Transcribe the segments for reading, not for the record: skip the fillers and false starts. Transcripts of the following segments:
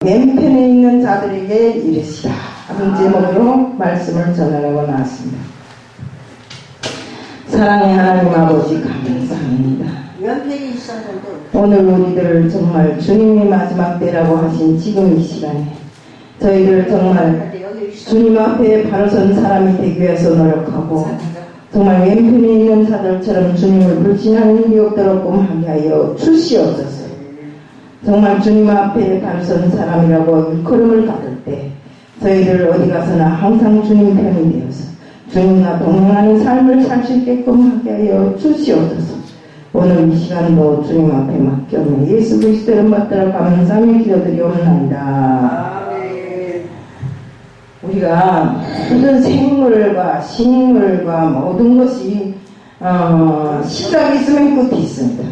왼편에 있는 자들에게 이르시라 하는 제목으로 말씀을 전하려고 나왔습니다. 사랑의 하나님 아버지 감사합니다. 오늘 우리들 정말 주님이 마지막 때라고 하신 지금 이 시간에 저희들 정말 주님 앞에 바로 선 사람이 되기 위해서 노력하고 정말 왼편에 있는 자들처럼 주님을 불신하는 일이 없도록 하게 하여 주시옵소서. 정말 주님 앞에 바로 선 사람이라고 일컬음을 받을 때 저희들 어디 가서나 항상 주님 편이 되어서 주님과 동행하는 삶을 살 수 있게끔 하게 하여 주시옵소서. 오늘 이 시간도 주님 앞에 맡겨오며 예수 그리스도를 받들어 감사하며 기도드리옵나이다. 우리가 모든 생물과 식물과 모든 것이 시작이 있으면 끝이 있습니다.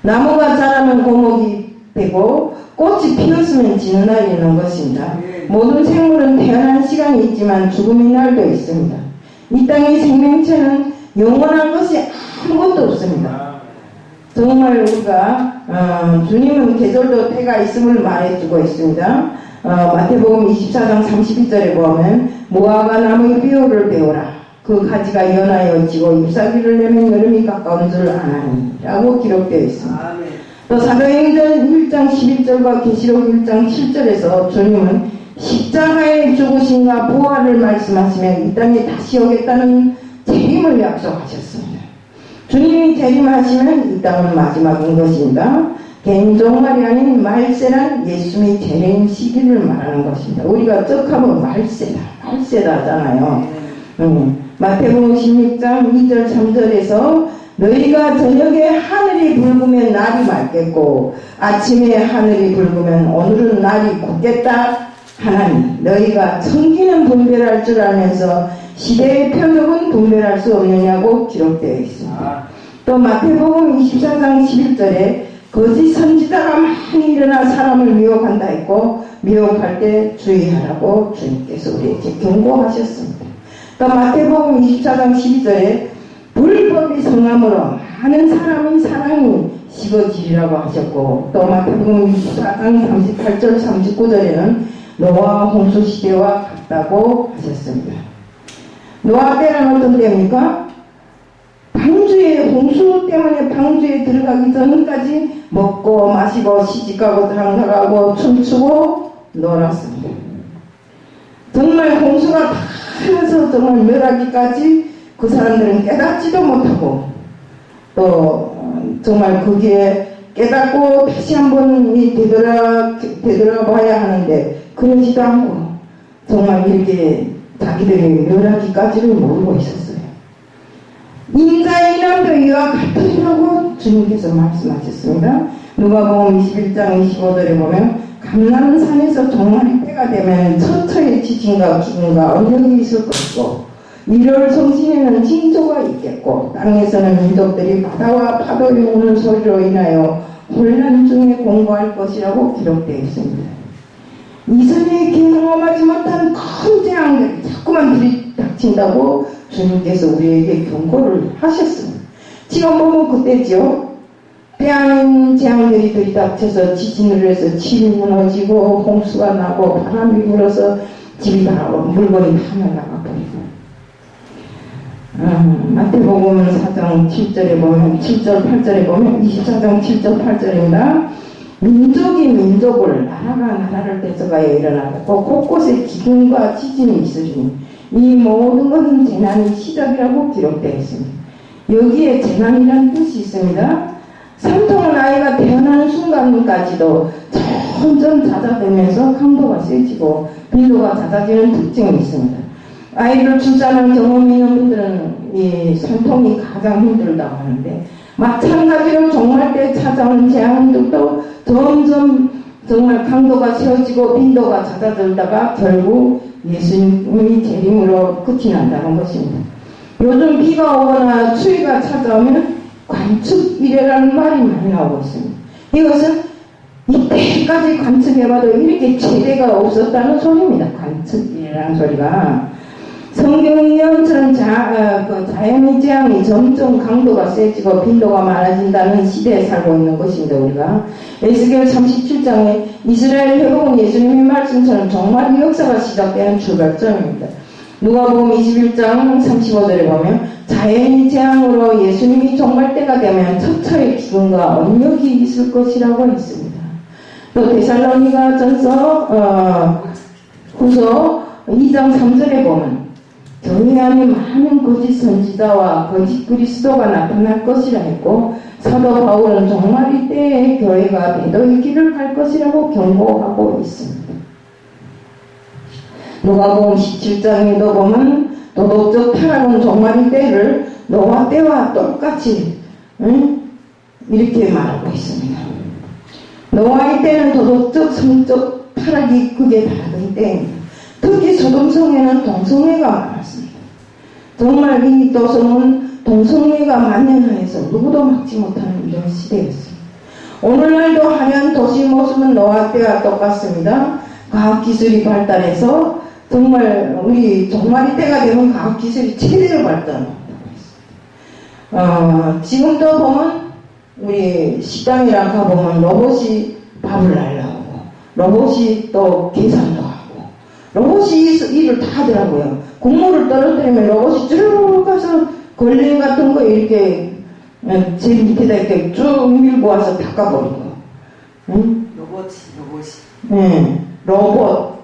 나무가 자라면 고목이 되고 꽃이 피었으면 지는 날이 있는 것입니다. 모든 생물은 태어난 시간이 있지만 죽음의 날도 있습니다. 이 땅의 생명체는 영원한 것이 아무것도 없습니다. 정말 우리가 주님은 계절도 때가 있음을 말해주고 있습니다. 마태복음 24장 32절에 보면 무화과 나무의 비유를 배우라. 그 가지가 연하여 지고 잎사귀를 내면 여름이 가까운 줄 아나니 라고 기록되어 있습니다. 또 사도행전 1장 11절과 계시록 1장 7절에서 주님은 십자가의 죽으심과 부활을 말씀하시며 이 땅에 다시 오겠다는 재림을 약속하셨습니다. 주님이 재림하시면 이 땅은 마지막인 것입니다. 개인 종말이 아닌 말세란 예수님의 재림 시기를 말하는 것입니다. 우리가 쩍하면 말세다 하잖아요. 마태복음 16장 2절 3절에서 너희가 저녁에 하늘이 붉으면 날이 맑겠고 아침에 하늘이 붉으면 오늘은 날이 굳겠다 하나니 너희가 청기는 분별할 줄 알면서 시대의 표적은 분별할 수 없느냐고 기록되어 있습니다. 또 마태복음 24장 11절에 거짓 선지자가 많이 일어나 사람을 미혹한다 했고 미혹할 때 주의하라고 주님께서 우리에게 경고하셨습니다. 또 마태복음 24장 12절에 불법이 성함으로 많은 사람의 사랑이 식어지리라고 하셨고 또 마태복음 24장 38절 39절에는 노아 홍수 시대와 같다고 하셨습니다. 노아 때는 어떤 때입니까? 방주에 홍수 때문에 방주에 들어가기 전까지 먹고 마시고 시집가고 장가가고 춤추고 놀았습니다. 정말 홍수가 다 하면서 정말 멸하기까지 그 사람들은 깨닫지도 못하고 또 정말 거기에 깨닫고 다시 한번 되돌아봐야 하는데 그러지도 않고 정말 이렇게 자기들이 멸하기까지를 모르고 있었어요. 인자의 이름도 이와 같으리라고 주님께서 말씀하셨습니다. 누가복음 21장 25절에 보면 감람산에서 종말의 때가 되면 처처의 지진과 기근과 언역이 있을 것이고 1월 성신에는 징조가 있겠고 땅에서는 민족들이 바다와 파도의 우는 소리로 인하여 혼란 중에 공고할 것이라고 기록되어 있습니다. 이전에 경험하지 못한 큰 재앙들이 자꾸만 들이닥친다고 주님께서 우리에게 경고를 하셨습니다. 지금 보면 그때죠. 뼈아닌 재앙들이 들이닥쳐서 지진을 해서 집이 무너지고 홍수가 나고 바람이 불어서 집이 다 물건이 다 날아가 버리고 마태복음 4장 7절에 보면 7절 8절에 보면 24장 7절 8절입니다. 민족이 민족을 나라가 나라를 떼서가야 일어나고 곳곳에 기근과 지진이 있으리니 이 모든 것은 재난의 시작이라고 기록되어 있습니다. 여기에 재난이라는 뜻이 있습니다. 산통한 아이가 태어나는 순간까지도 점점 잦아들면서 강도가 세지고 빈도가 잦아지는 특징이 있습니다. 아이를 출산한 경험이 있는 분들은 이 산통이 가장 힘들다고 하는데 마찬가지로 종말 때 찾아오는 재앙들도 점점 정말 강도가 세워지고 빈도가 잦아들다가 결국 예수님이 재림으로 끝이 난다는 것입니다. 요즘 비가 오거나 추위가 찾아오면 관측이래라는 말이 많이 나오고 있습니다. 이것은 이때까지 관측해봐도 이렇게 최대가 없었다는 소리입니다. 관측이라는 소리가 성경 예언처럼 자연의 재앙이 점점 강도가 세지고 빈도가 많아진다는 시대에 살고 있는 것입니다. 우리가 에스겔 37장에 이스라엘 회복은 예수님의 말씀처럼 정말 역사가 시작되는 출발점입니다. 누가복음 21장 35절에 보면 자연의 재앙으로 예수님이 종말 때가 되면 처처의 기근과 언역이 있을 것이라고 했습니다. 또 데살로니가 전서 후서 2장 3절에 보면 교회 안에 많은 거짓 선지자와 거짓 그리스도가 나타날 것이라 했고 사도 바울은 정말 이때에 교회가 배도의 길을 갈 것이라고 경고하고 있습니다. 누가복음 17장에도 보면 도덕적 타락은 종말의 때를 노아 때와 똑같이 이렇게 말하고 있습니다. 노아의 때는 도덕적 성적 타락이 극에 달하던 때입니다. 특히 소돔성에는 동성애가 많았습니다. 정말 이 도성은 동성애가 만연하여서 누구도 막지 못하는 이런 시대였습니다. 오늘날도 화려한 도시 모습은 노아 때와 똑같습니다. 과학기술이 발달해서 정말 우리 종말이 때가 되면 과학기술이 최대로 발달합니다. 지금도 보면 우리 식당이랑 가보면 로봇이 밥을 날라오고 로봇이 또 계산도 하고 로봇이 일을 다 하더라고요. 국물을 떨어뜨리면 로봇이 쭉 가서 걸레 같은 거 이렇게 제일 밑에다 이렇게 쭉 밀고 와서 닦아버리고. 응? 로봇이. 네, 로봇.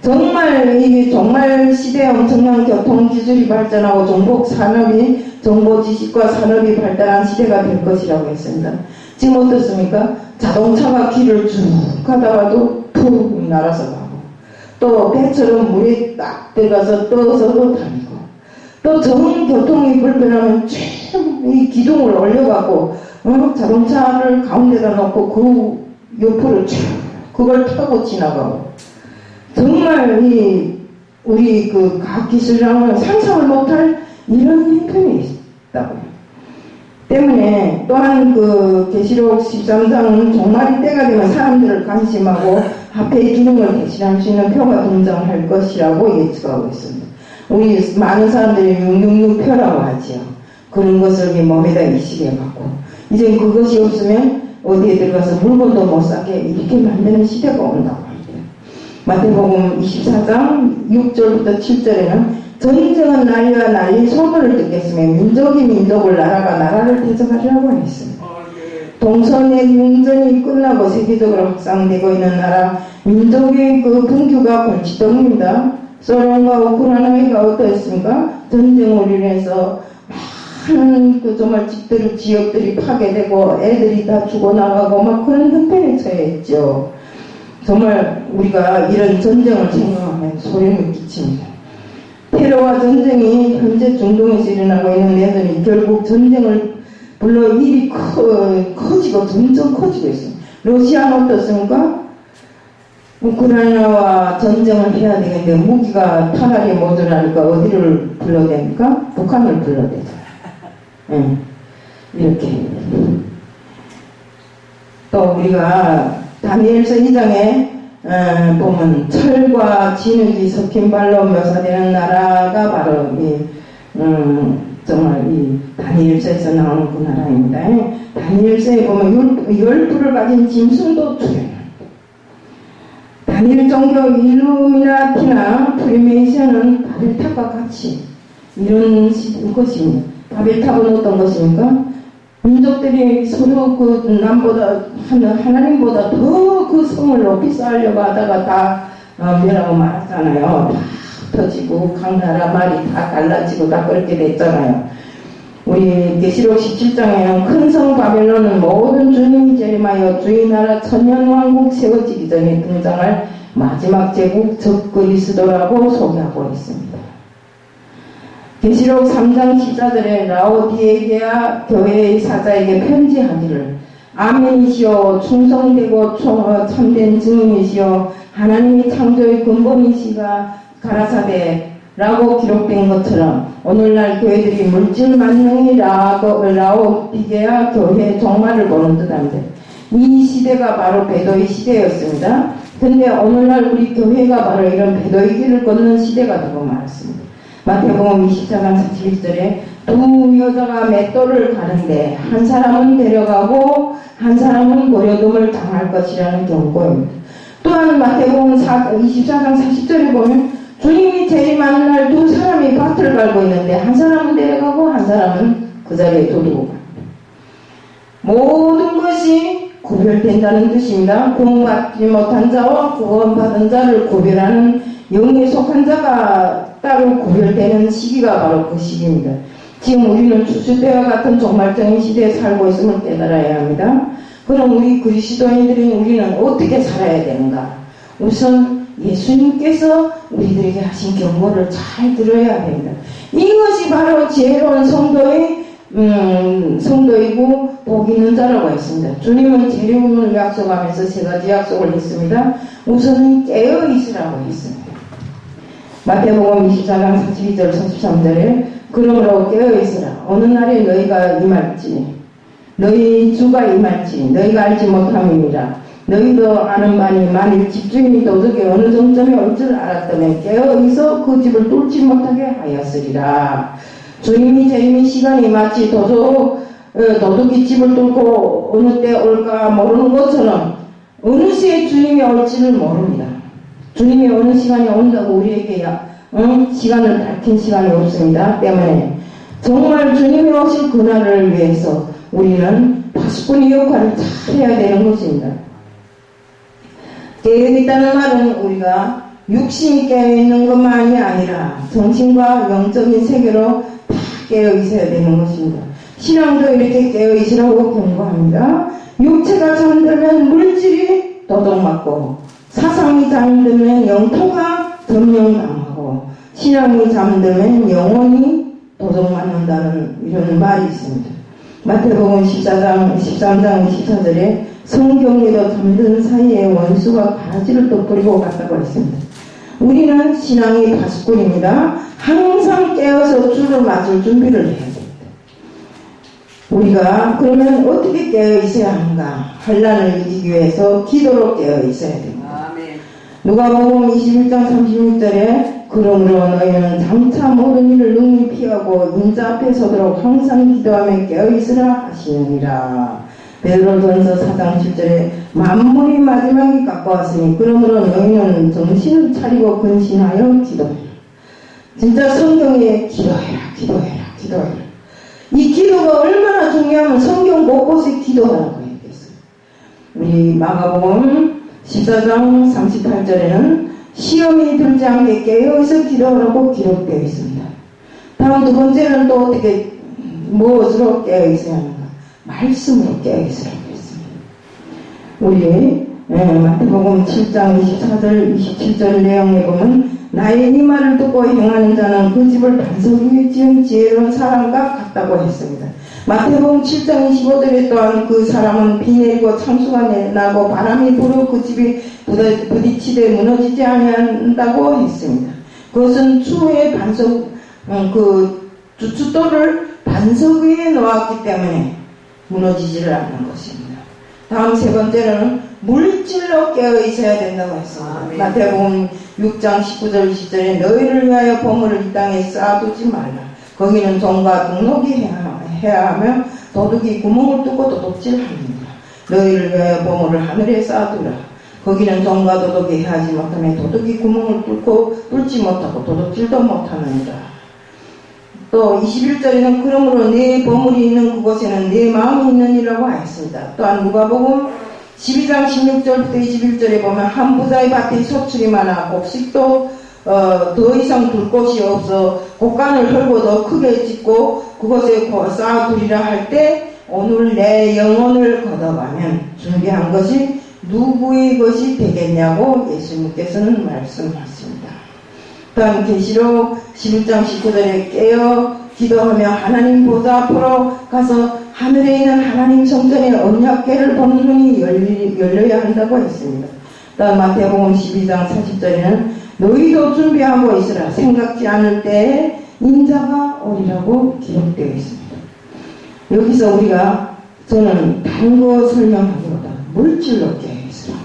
정말 이게 정말 시대에 엄청난 교통 기술이 발전하고 정보 지식과 산업이 발달한 시대가 될 것이라고 했습니다. 지금 어떻습니까? 자동차가 길을 쭉 가다가도 푹 날아서 가고 또 배처럼 물에 딱 들어가서 떠서도 다니고 또 교통이 불편하면 쭉 이 기둥을 올려갖고 자동차를 가운데다 놓고 그 옆으로 쭉 그걸 타고 지나가고 정말 우리 그 과학기술이랑은 상상을 못할 이런 형편이 있다고요. 때문에 또한 그 계시록 13장은 종말이 때가 되면 사람들을 관심하고 화폐의 기능을 대신할 수 있는 표가 등장할 것이라고 예측하고 있습니다. 우리 많은 사람들이 666표라고 하지요. 그런 것을 몸에다 이식해갖고 이제 그것이 없으면 어디에 들어가서 물건도 못 사게 이렇게 만드는 시대가 온다고 합니다. 마태복음 24장 6절부터 7절에는 전쟁은 난리와 난리 소문을 듣겠으며 민족이 민족을 나라가 나라를 대적하리라고 했습니다. 동서의 융전이 끝나고 세계적으로 확산되고 있는 나라 민족의 그 분규가 골칫덩입니다. 소련과 우크라이나가 어떠했습니까? 전쟁으로 인해서 많은 그 정말 집들이 지역들이 파괴되고 애들이 다 죽어나가고 막 그런 형편에 처해있죠. 정말 우리가 이런 전쟁을 생각하면 소름이 끼칩니다. 테러와 전쟁이 현재 중동에서 일어나고 있는 데는 결국 전쟁을 물론 일이 커지고 점점 커지고 있습니다. 러시아는 어떻습니까? 우크라이나와 전쟁을 해야 되는데 무기가 탄알이 모자라니까 어디를 불러야 됩니까? 북한을 불러야 되잖아요. 네. 이렇게 또 우리가 다니엘서 2장에 보면 철과 진흙이 섞인 발로 묘사되는 나라가 바로 정말 이 다니엘서에서 나오는 그 나라입니다. 다니엘서에 보면 열불을 가진 짐승도 출현합니다. 다니엘 종교 일루미나티나 프리메이션은 바벨탑과 같이 이런 것입니다. 바벨탑은 어떤 것입니까? 민족들이 서로 그 남보다 하나님보다 더 그 성을 높이 쌓으려고 하다가 다 멸하고 말았잖아요. 다 터지고 각 나라 말이 다 달라지고 다 그렇게 됐잖아요. 우리 계시록 17장에는 큰 성 바벨론은 모든 주님이 재림하여 주의 나라 천년왕국 세워지기 전에 등장할 마지막 제국 적 그리스도라고 소개하고 있습니다. 계시록 3장 14절에 라오디게아 교회의 사자에게 편지하기를 아멘이시오 충성되고 참된 증인이시오 하나님이 창조의 근본이시가 가라사대 라고 기록된 것처럼 오늘날 교회들이 물질 만능이 라오디게아 교회의 종말을 보는 듯한데 이 시대가 바로 배도의 시대였습니다. 근데 오늘날 우리 교회가 바로 이런 배도의 길을 걷는 시대가 되고 말았습니다. 마태복음 24장 41절에 두 여자가 맷돌을 가는데 한 사람은 데려가고 한 사람은 고려금을 당할 것이라는 경고입니다. 또한 마태복음 24장 40절에 보면 주님이 재림하는 날 두 사람이 밭을 갈고 있는데 한 사람은 데려가고 한 사람은 그 자리에 두고 갑니다. 모든 것이 구별된다는 뜻입니다. 구원받지 못한 자와 구원받은 자를 구별하는 영에 속한 자가 따로 구별되는 시기가 바로 그 시기입니다. 지금 우리는 추수때와 같은 종말적인 시대에 살고 있음을 깨달아야 합니다. 그럼 우리 그리스도인들인 우리는 어떻게 살아야 되는가? 우선 예수님께서 우리들에게 하신 경고를 잘 들어야 됩니다. 이것이 바로 지혜로운 성도이고 복 있는 자라고 했습니다. 주님은 재림을 약속하면서 세 가지 약속을 했습니다. 우선은 깨어 있으라고 했습니다. 마태복음 24장 42절 43절에 그러므로 깨어 있으라. 어느 날에 너희가 임할지 너희 주가 임할지 너희가 알지 못함이니라. 너희도 아는 바니 만일 집주인이 도둑에 어느 정점에 올 줄 알았다면 깨어 있어 그 집을 뚫지 못하게 하였으리라. 주님이 재림의 시간이 마치 도둑이 집을 뚫고 어느 때 올까 모르는 것처럼 어느 시에 주님이 올지를 모릅니다. 주님이 어느 시간이 온다고 우리에게 시간을 밝힌 시간이 없습니다. 때문에 정말 주님이 오실 그날을 위해서 우리는 파수꾼의 역할을 잘 해야 되는 것입니다. 깨어있다는 말은 우리가 육신이 깨어있는 것만이 아니라 정신과 영적인 세계로 다 깨어있어야 되는 것입니다. 신앙도 이렇게 깨어있으라고 경고합니다. 육체가 잠들면 물질이 도둑맞고 사상이 잠들면 영토가 점령당하고 신앙이 잠들면 영혼이 도둑맞는다는 이런 말이 있습니다. 마태복음 13장 24절에 성경에도 잠든 사이에 원수가 바라지를 돋구리고 갔다고 했습니다. 우리는 신앙의 파수꾼입니다. 항상 깨어서 주를 맞을 준비를 해야 됩니다. 우리가 그러면 어떻게 깨어 있어야 하는가? 환난을 이기기 위해서 기도로 깨어 있어야 됩니다. 누가복음 21장 36절에 그러므로 너희는 장차 모든 일을 능히 피하고 인자 앞에 서도록 항상 기도하며 깨어 있으라 하시느니라. 베드로전서 4장 7절에 만물이 마지막이 가까웠으니 그러므로 너희는 정신을 차리고 근신하여 기도해라. 진짜 성경에 기도해라. 이 기도가 얼마나 중요하면 성경 곳곳에 기도하라고 얘기했어요. 우리 마가복음 14장 38절에는 시험이 들지 않게 깨어있어 기도하라고 기록되어 있습니다. 다음 두 번째는 또 어떻게 무엇으로 깨어있어야 하는가? 말씀으로 깨어있으라고 했습니다. 우리 마태복음 7장 24절 27절 내용에 보면 나의 이 말을 듣고 행하는 자는 그 집을 반석 위에 지은 지혜로운 사람과 같다고 했습니다. 마태복음 7장 25절에 또한 그 사람은 비 내리고 창수가 나고 바람이 불어 그 집이 부딪히되 무너지지 아니한다고 했습니다. 그것은 추후에 반석 주춧돌을 반석 위에 놓았기 때문에 무너지지를 않는 것입니다. 다음 세 번째는 물질로 깨어 있어야 된다고 했습니다. 마태복음 6장 19절 20절에 너희를 위하여 보물을 이 땅에 쌓아두지 말라. 거기는 종과 등록이 해야 하며 도둑이 구멍을 뚫고 도둑질합니다. 너희를 위하여 보물을 하늘에 쌓아두라. 거기는 종과 도둑이 해하지 못하며 도둑이 구멍을 뚫지 못하고 도둑질도 못하느니라. 또 21절에는 그러므로 네 보물이 있는 그곳에는 네 마음이 있느니라고 하였습니다. 또한 누가복음 12장 16절부터 21절에 보면 한 부자의 밭에 소출이 많아 곡식도 더 이상 둘 곳이 없어 곡간을 헐고 더 크게 짓고 그곳에 쌓아두리라 할 때 오늘 내 영혼을 걷어가면 준비한 것이 누구의 것이 되겠냐고 예수님께서는 말씀하십니다. 또한 계시록 11장 19절에 깨어 기도하며 하나님 보좌 앞으로 가서 하늘에 있는 하나님 성전의 언약궤를 보는 눈이 열려야 한다고 했습니다. 또한 마태복음 12장 40절에는 너희도 준비하고 있으라. 생각지 않을 때에 인자가 오리라고 기록되어 있습니다. 여기서 저는 다른 거 설명하기보다 물질로 깨있으라.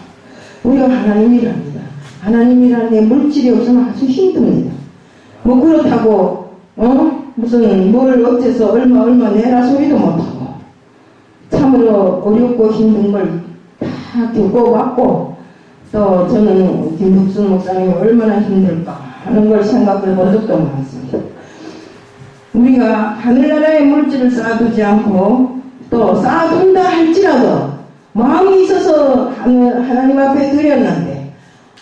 우리가 하나님이랍니다. 하나님이라는 게 물질이 없으면 아주 힘듭니다. 뭐 그렇다고 무슨 뭘 어째서 얼마 내라 소리도 못하고 참으로 어렵고 힘든 걸 다 겪어봤고 또 저는 김덕순 목사님이 얼마나 힘들까 하는 걸 생각해 본 적도 많습니다. 우리가 하늘나라의 물질을 쌓아두지 않고 또 쌓아둔다 할지라도 마음이 있어서 하나님 앞에 드렸는데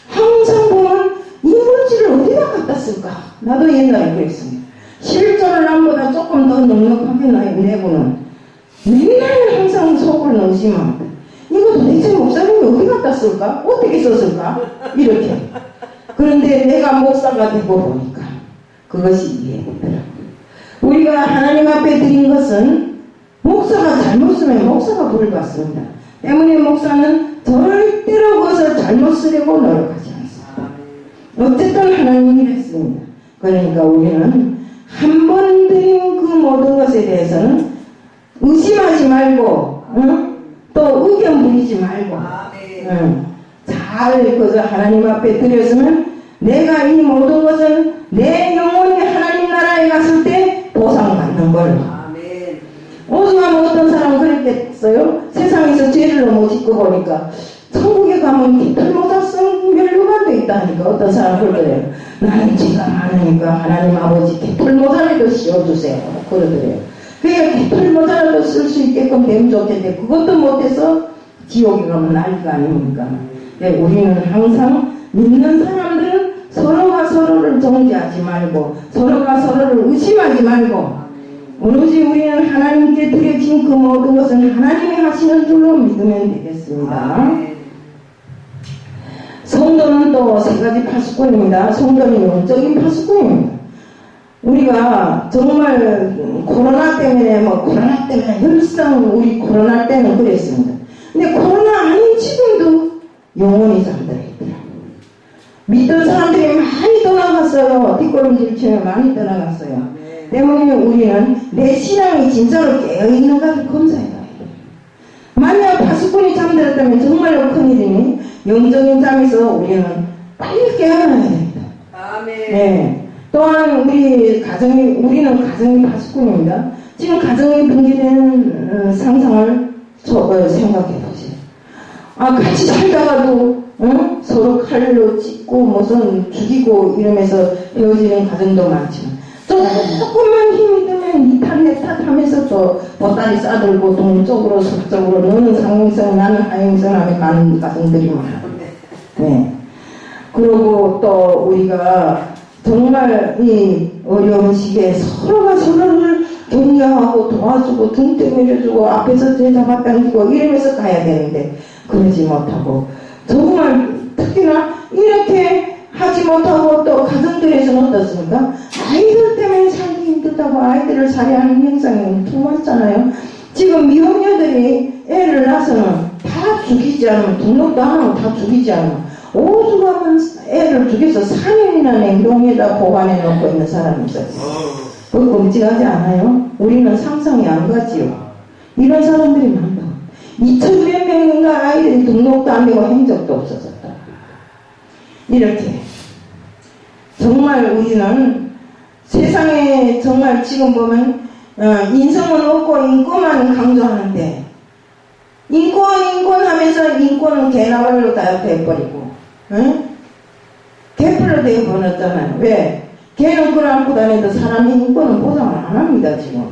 항상 보면 이 물질을 어디다 갖다 쓸까? 나도 옛날에 그랬습니다. 실존을 남보다 조금 더 넉넉하게 내고는 맨날 항상 속을 의심합니다. 이거 도대체 목사님이 어디 갖다 쓸까? 어떻게 썼을까? 이렇게. 그런데 내가 목사가 되고 보니까 그것이 이해되더라고요. 우리가 하나님 앞에 드린 것은 목사가 잘못 쓰면 목사가 벌 받습니다. 때문에 목사는 절대로 그것을 잘못 쓰려고 노력하지 않습니다. 어쨌든 하나님이 했습니다. 그러니까 우리는 한 번 드린 그 모든 것에 대해서는 의심하지 말고 또 의견 부리지 말고 잘 그저 하나님 앞에 드렸으면 내가 이 모든 것은 내 영혼이 하나님 나라에 갔을 때 보상받는 걸로. 오죽하면 어떤 사람은 그랬겠어요? 세상에서 죄를 너무 짓고 보니까 천국에 가면 깃털모자 쓴 멸류관도 있다니까. 어떤 사람은 그러더래요. 나는 죄가 많으니까 하나님 아버지 깃털모자라도 씌워주세요. 그러더래요. 그러니까 깃털모자라도 쓸 수 있게끔 되면 좋겠는데 그것도 못해서 지옥에 가면 난리가 아닙니까? 우리는 항상 믿는 사람들은 서로가 서로를 정죄하지 말고 서로가 서로를 의심하지 말고 오로지 우리는 하나님께 드려진 그 모든 것은 하나님이 하시는 줄로 믿으면 되겠습니다. 성도는 또 세 가지 파수꾼입니다. 성도는 영적인 파수꾼입니다. 우리가 정말 코로나 때문에 늘상 우리 코로나 때는 그랬습니다. 근데 코로나 아닌 지금도 영혼이 잠들어 있더라고요. 믿던 사람들이 많이 떠나갔어요. 뒷걸음질 치며 많이 떠나갔어요. 때문에 우리는 내 신앙이 진짜로 깨어있는가를 검사해야 돼요. 만약 파수꾼이 잠들었다면 정말로 큰일이니 영적인 잠에서 우리는 빨리 깨어나야 됩니다. 아멘. 네. 또한 우리는 가정이 파수꾼입니다. 지금 가정이 붕괴되는 상상을 생각해 보세요. 같이 살다가도 서로 칼로 찢고 무슨 죽이고 이러면서 헤어지는 가정도 많지만 조금만 힘이 들면 이탈 내탓 하면서 또 보따리 싸들고 동쪽으로 서쪽으로 너는 상행성 나는 하행성 하며 가는 가정들이 많아요. 네. 그리고 또 우리가 정말 이 어려운 시기에 서로가 서로를 격려하고 도와주고 등 때밀어주고 앞에서 제자가 당기고 이러면서 가야 되는데 그러지 못하고 정말 특히나 이렇게 하지 못하고 또 가정들에서는 어떻습니까? 아이들 때문에 살기 힘들다고 아이들을 살해하는 현상이 엄청 많잖아요. 지금 미혼녀들이 애를 낳아서는 다 죽이지 않으면 등록도 안 하고 다 죽이지 않으면 오죽하면 애를 죽여서 4년이나 냉동에다 보관해 놓고 있는 사람이 있어요. 그거 끔찍하지 않아요? 우리는 상상이 안 가지요. 이런 사람들이 많다. 2,000몇 명인가 아이들이 등록도 안 되고 행적도 없어졌다. 이렇게 정말 우리는 세상에 정말 지금 보면 인성은 없고 인권만 강조하는데 인권 하면서 인권은 개나발로 다 돼버리고 개뿔로 되어버렸잖아요. 왜? 개는 끌 안고 다니도 사람의 인권은 보장을 안 합니다 지금.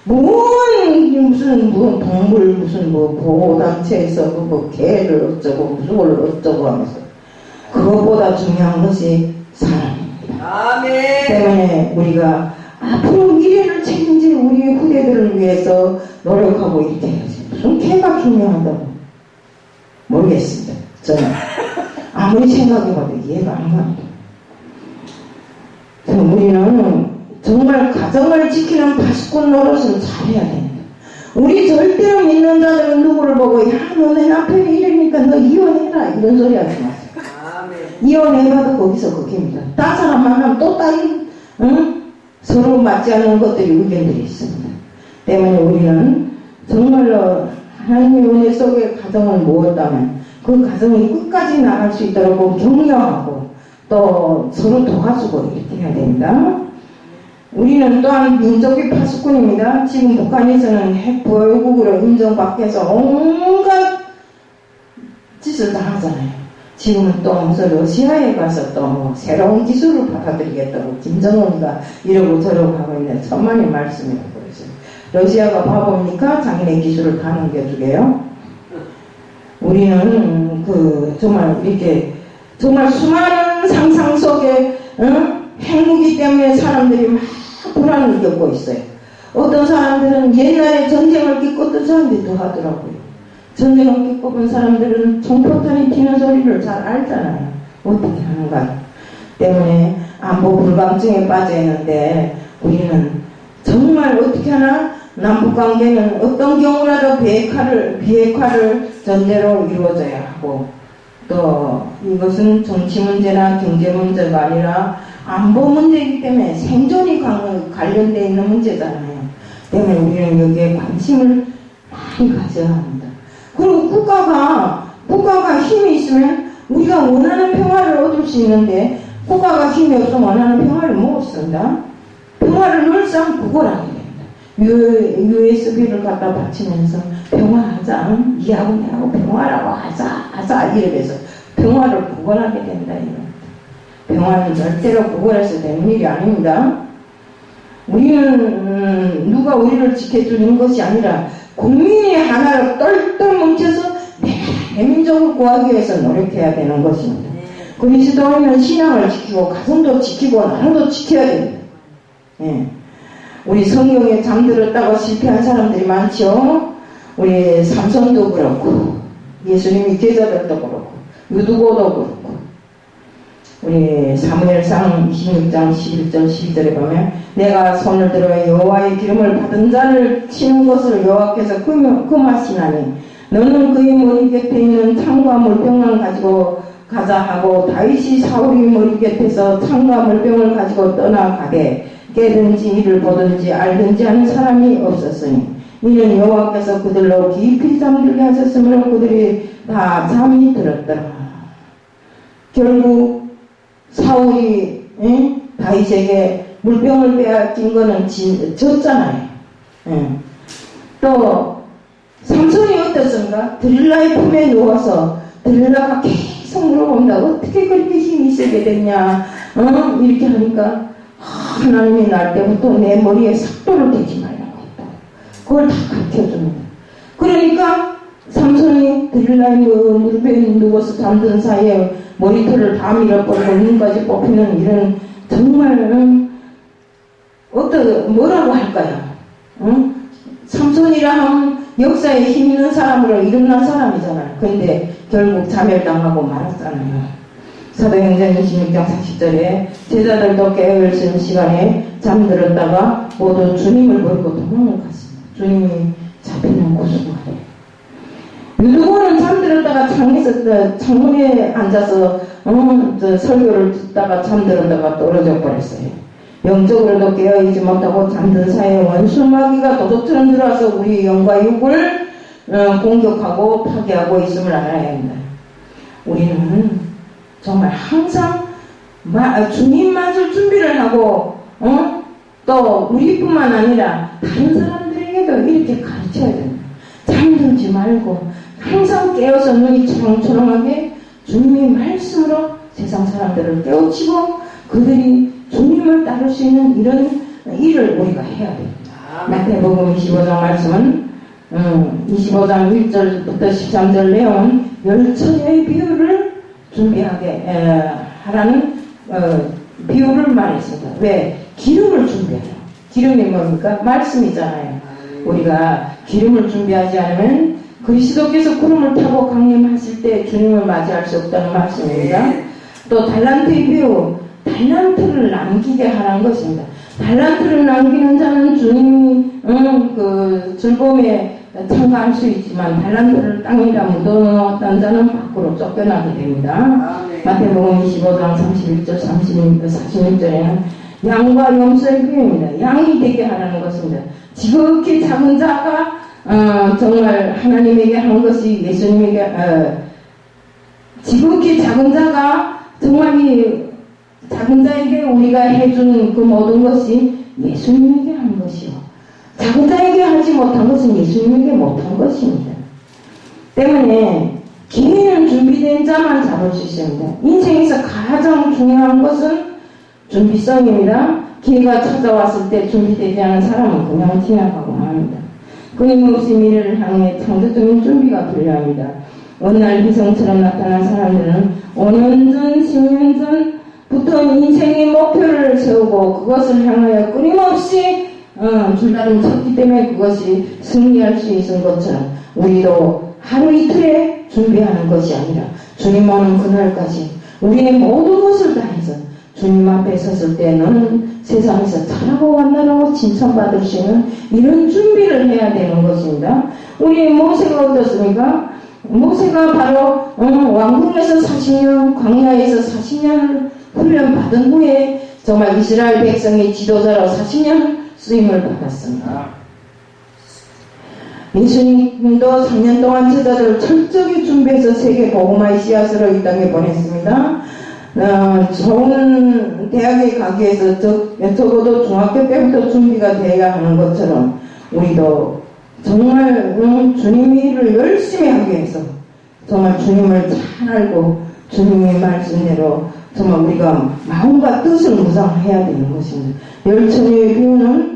무슨 동물 무슨 보호단체에서 개를 어쩌고 무슨 걸 어쩌고 하면서 그것보다 중요한 것이 사람입니다. 아멘. 때문에 우리가 앞으로 미래를 책임질 우리 후대들을 위해서 노력하고 이렇게 해야지. 무슨 개가 중요하다고 모르겠습니다. 저는 아무리 생각해봐도 이해가 안 갑니다. 우리는 정말 가정을 지키는 파수꾼 노릇을 잘해야 됩니다. 우리 절대로 믿는 자들은 누구를 보고 야 너 내 남편이 이러니까 너 이혼해라 이런 소리 하지 마세요. 이혼해봐도 거기서 거기입니다. 딴 사람 만나면 또 다른 서로 맞지 않는 것들이 의견들이 있습니다. 때문에 우리는 정말로 하나님의 은혜 속에 가정을 모았다면 그 가정이 끝까지 나갈 수 있도록 격려하고 또 서로 도와주고 이렇게 해야 됩니다. 우리는 또한 민족의 파수꾼입니다. 지금 북한에서는 핵 보유국으로 인정받게해서 온갖 짓을 다 하잖아요. 지금은 또 무슨 러시아에 가서 또 새로운 기술을 받아들이겠다고 김정은이가 이러고 저러고 하고 있는 천만의 말씀이라고 그러죠. 러시아가 바보니까 자기네 기술을 다 넘겨주게요. 우리는 정말 이렇게 정말 수많은 상상 속에 핵무기 때문에 사람들이 막 불안을 겪고 있어요. 어떤 사람들은 옛날에 전쟁을 겪었던 사람들도 하더라고요. 전쟁을 겪어본 사람들은 총포탄이 튀는 소리를 잘 알잖아요. 어떻게 하는가 때문에 안보 불감증에 빠져 있는데 우리는 정말 어떻게 하나 남북관계는 어떤 경우라도 비핵화를 전제로 이루어져야 하고 또 이것은 정치 문제나 경제 문제가 아니라 안보 문제이기 때문에 생존이 관련되어 있는 문제잖아요. 때문에 우리는 여기에 관심을 많이 가져야 합니다. 그리고 국가가 힘이 있으면 우리가 원하는 평화를 얻을 수 있는데 국가가 힘이 없으면 원하는 평화를 못 얻습니다. 평화를 늘상 구걸하게 됩니다. USB를 갖다 바치면서 평화하자, 니하고 내하고 평화라고 하자 이러면서 평화를 구걸하게 된다. 평화는 절대로 구걸해서 되는 일이 아닙니다. 우리는 누가 우리를 지켜주는 것이 아니라 국민이 하나로 똘똘 뭉쳐서 내 민족을 구하기 위해서 노력해야 되는 것입니다. 그리스도인은 신앙을 지키고 가정도 지키고 나라도 지켜야 됩니다. 예. 우리 성경에 잠들었다고 실패한 사람들이 많죠. 우리 삼손도 그렇고 예수님이 제자들도 그렇고 유두고도 그렇고 우리 사무엘상 26장 11절 12절에 보면 내가 손을 들어 여호와의 기름을 받은 자를 치는 것을 여호와께서 금하시나니 너는 그의 머리 곁에 있는 창과 물병만 가지고 가자 하고 다윗이 사울의 머리 곁에서 창과 물병을 가지고 떠나가되 깨든지 이를 보든지 알든지 하는 사람이 없었으니 이는 여호와께서 그들로 깊이 잠들게 하셨으므로 그들이 다 잠이 들었더라. 결국 사울이 다윗에게 물병을 빼앗긴 거는 졌잖아요. 또 삼손이 어떻습니까? 들릴라의 품에 누워서 들릴라가 계속 물어본다. 어떻게 그렇게 힘이 세게 됐냐? 이렇게 하니까 하나님이 날 때부터 내 머리에 삭도를 대지 말라고 했다. 그걸 다 가르쳐줍니다. 그러니까 삼손이 들릴라의 무릎에 누워서 잠든 사이에 머리털을 다 밀어버리고 눈까지 뽑히는 이런 정말 뭐라고 할까요? 삼손이라 하면 역사에 힘 있는 사람으로 일어난 사람이잖아요. 그런데 결국 자멸당하고 말았잖아요. 사도행전 26장 40절에 제자들도 깨어있는 시간에 잠들었다가 모두 주님을 버리고 도망을 갔습니다. 주님이 잡히는 그 순간에 유두고는 잠들었다가 창문에 앉아서 설교를 듣다가 잠들었다가 떨어져 버렸어요. 영적으로도 깨어있지 못하고 잠든 사이에 원수 마귀가 도둑처럼 들어와서 우리 영과 육을 공격하고 파괴하고 있음을 알아야 합니다. 우리는 정말 항상 주님 맞을 준비를 하고 또 우리뿐만 아니라 다른 사람들에게도 이렇게 가르쳐야 됩니다. 잠들지 말고 항상 깨어서 눈이 초롱초롱하게 주님의 말씀으로 세상 사람들을 깨우치고 그들이 주님을 따를 수 있는 이런 일을 우리가 해야 됩니다. 마태복음 25장 말씀은 25장 1절부터 13절 내용은 10처녀의 비유를 준비하게 하라는 비유를 말했습니다. 왜? 기름을 준비하라. 기름이 뭡니까? 말씀이잖아요. 우리가 기름을 준비하지 않으면 그리스도께서 구름을 타고 강림하실 때 주님을 맞이할 수 없다는 말씀입니다. 또 달란트의 비유, 달란트를 남기게 하라는 것입니다. 달란트를 남기는 자는 주님이 즐거움에 참가할 수 있지만 달란트를 땅에다 묻어놓았던 자는 밖으로 쫓겨나게 됩니다. 마태복음 25장 31절 46절에는 양과 염소의 비유입니다. 양이 되게 하라는 것입니다. 지극히 작은 자가 정말 하나님에게 한 것이 예수님에게 지극히 작은 자가 정말 이 작은 자에게 우리가 해준 그 모든 것이 예수님에게 한 것이요. 작은 자에게 하지 못한 것은 예수님에게 못한 것입니다. 때문에 기회는 준비된 자만 잡을 수 있습니다. 인생에서 가장 중요한 것은 준비성입니다. 기회가 찾아왔을 때 준비되지 않은 사람은 그냥 지나가고 맙니다. 끊임없이 미래를 향해 창조적인 준비가 필요합니다. 어느 날 희성처럼 나타난 사람들은 5년 전, 10년 전부터 인생의 목표를 세우고 그것을 향하여 끊임없이 줄다름 쳤기 때문에 그것이 승리할 수 있는 것처럼 우리도 하루 이틀에 준비하는 것이 아니라 주님 오는 그날까지 우리의 모든 것을 다해서 주님 앞에 섰을 때 너는 세상에서 잘하고 왔나라고 칭찬받을 수 있는 이런 준비를 해야 되는 것입니다. 우리 모세가 어떻습니까? 모세가 바로 왕궁에서 40년, 광야에서 40년을 훈련받은 후에 정말 이스라엘 백성의 지도자로 40년 쓰임을 받았습니다. 예수님도 3년 동안 제자들을 철저히 준비해서 세계 복음화의 씨앗으로 이 땅에 보냈습니다. 좋은 대학에 가기 위해서 적어도 중학교 때부터 준비가 돼야 하는 것처럼 우리도 정말 주님의 일을 열심히 하기 위해서 정말 주님을 잘 알고 주님의 말씀대로 정말 우리가 마음과 뜻을 무장해야 되는 것입니다. 열처녀의 비유는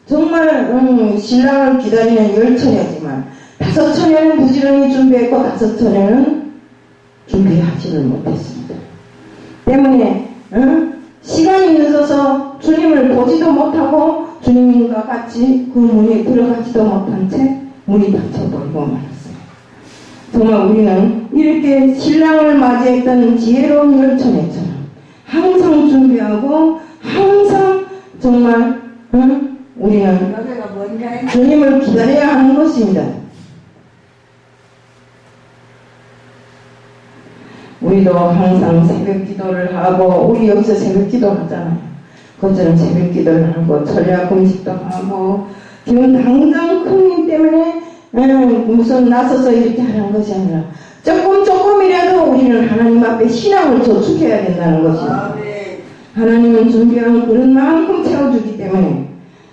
정말 신랑을 기다리는 열처녀지만 5처녀는 부지런히 준비했고 5처녀는 준비하지를 못했습니다. 때문에 시간이 늦어서 주님을 보지도 못하고 주님과 같이 그 문에 들어가지도 못한 채 문이 닫혀버리고 말았어요. 정말 우리는 이렇게 신랑을 맞이했던 지혜로운 열처녀처럼 항상 준비하고 항상 정말 우리는 주님을 기다려야 하는 것입니다. 우리도 항상 새벽 기도를 하고 우리 여기서 새벽 기도 하잖아요. 그것처럼 새벽 기도를 하고 철야 금식도 하고 지금 당장 큰 일 때문에 무슨 나서서 이렇게 하는 것이 아니라 조금이라도 우리는 하나님 앞에 신앙을 저축해야 된다는 것입니다. 하나님은 준비한 그릇 만큼 채워주기 때문에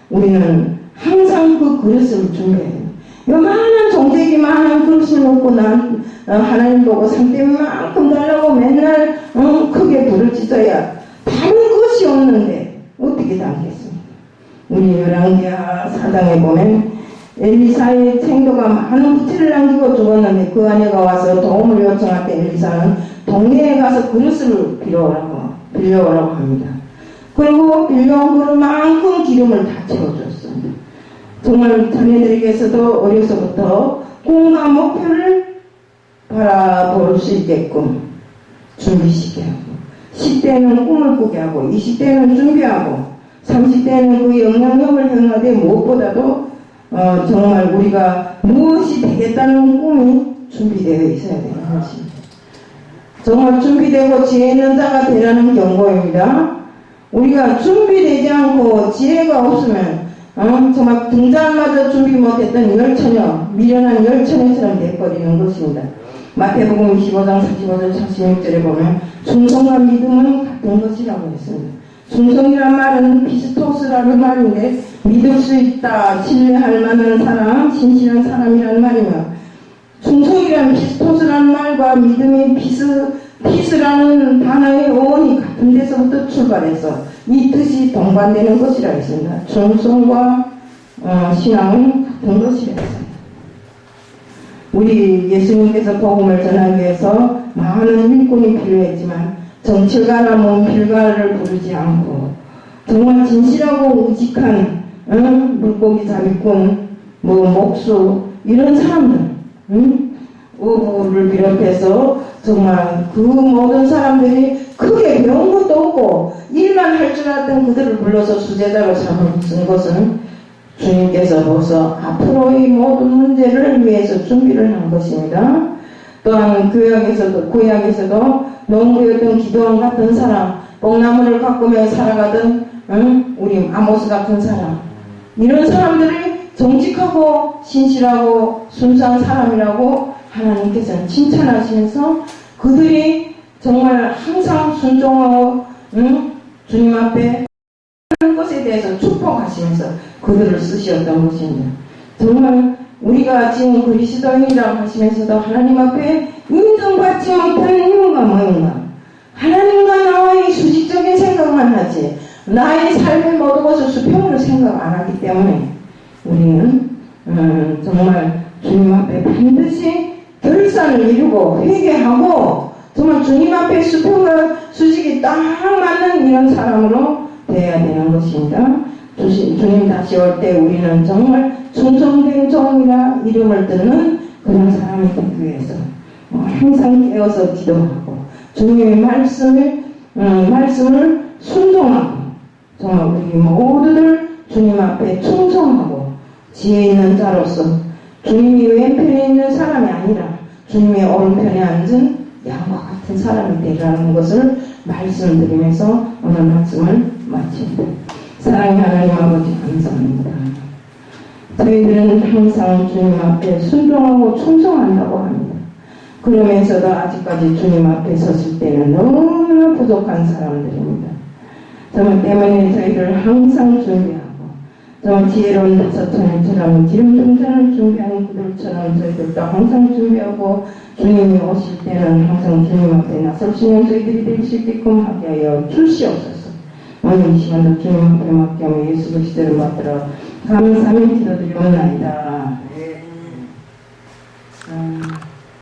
우리는 항상 그 그릇을 준비해야 돼요. 요만한 종대기만한 그릇을 놓고 난 하나님 보고 상대만큼 달라고 맨날 크게 부르짖어야 다른 것이 없는데 어떻게 담겠습니까? 우리 열왕기하 4장에 보면 엘리사의 생도가 많은 부채를 남기고 죽었는데 그 아내가 와서 도움을 요청할 때 엘리사는 동네에 가서 그릇을 빌려오라고 합니다. 그리고 빌려온 그릇만큼 기름을 다 채워줬습니다. 정말 자네들에게서도 어려서부터 꿈과 목표를 바라볼 수 있게끔 준비시게 하고 10대는 꿈을 꾸게 하고 20대는 준비하고 30대는 그 영향력을 행하되 무엇보다도 정말 우리가 무엇이 되겠다는 꿈이 준비되어 있어야 되는 것입니다. 정말 준비되고 지혜 있는 자가 되라는 경고입니다. 우리가 준비되지 않고 지혜가 없으면 정말 등잔마저 준비 못했던 열처녀, 미련한 열처녀처럼 돼버리는 것입니다. 마태복음 25장 45절 46절에 보면 충성과 믿음은 같은 것이라고 했습니다. 충성이란 말은 피스토스라는 말인데 믿을 수 있다, 신뢰할 만한 사람, 신실한 사람이라는 말이며 충성이란 피스토스라는 말과 믿음의 피스라는 단어의 어원이 같은 데서부터 출발해서 이 뜻이 동반되는 것이라 했습니다. 충성과 신앙은 같은 것이라 했습니다. 우리 예수님께서 복음을 전하기 위해서 많은 일꾼이 필요했지만 정칠가나 몸필가를 부르지 않고 정말 진실하고 우직한 물고기 잡이꾼, 목수 이런 사람들, 어부를 비롯해서 정말 그 모든 사람들이 크게 배운 것도 없고 일만 할 줄 알았던 그들을 불러서 수제자로 삼은 것은 주님께서 벌써 앞으로의 모든 문제를 위해서 준비를 한 것입니다. 또한 구약에서도 농부였던 기도원 같은 사람, 뽕나무를 가꾸며 살아가던 우리 아모스 같은 사람, 이런 사람들이 정직하고 신실하고 순수한 사람이라고 하나님께서는 칭찬하시면서 그들이 정말 항상 순종하고 주님 앞에 하는 것에 대해서 축복하시면서 그들을 쓰셨던 것입니다. 정말 우리가 지금 그리스도인이라고 하시면서도 하나님 앞에 인정받지 못하는 이유가 뭔가? 하나님과 나와의 수직적인 생각만 하지 나의 삶의 모든 것을 수평으로 생각 안 하기 때문에 우리는 정말 주님 앞에 반드시 결산을 이루고 회개하고 정말 주님 앞에 수평과 수직이 딱 맞는 이런 사람으로 되어야 되는 것입니다. 주님 다시 올 때 우리는 정말 충성된 종이라 이름을 듣는 그런 사람이 되기 위해서 항상 깨어서 기도하고 주님의 말씀을 순종하고 정말 우리 모두들 주님 앞에 충성하고 지혜 있는 자로서 주님이 왼편에 있는 사람이 아니라 주님의 오른편에 앉은 양과 같은 사람이 되라는 것을 말씀드리면서 오늘 말씀을 마칩니다. 사랑의 하나님 아버지 감사합니다. 저희들은 항상 주님 앞에 순종하고 충성한다고 합니다. 그러면서도 아직까지 주님 앞에 섰을 때는 너무나 부족한 사람들입니다. 정말 때문에 저희를 항상 준비하고 정말 지혜로운 다섯천일처럼 기름 충전을 준비하는 그들처럼 저희들도 항상 준비하고 주님이 오실 때는 항상 주님 앞에 나설 수 있는 저희들이 될 수 있게끔 하게 하여 주시옵소서. 오늘 이 시간도 주님 앞에 맡겨 예수 그리스도를 받들어 감사하며 기도드리옵나이다.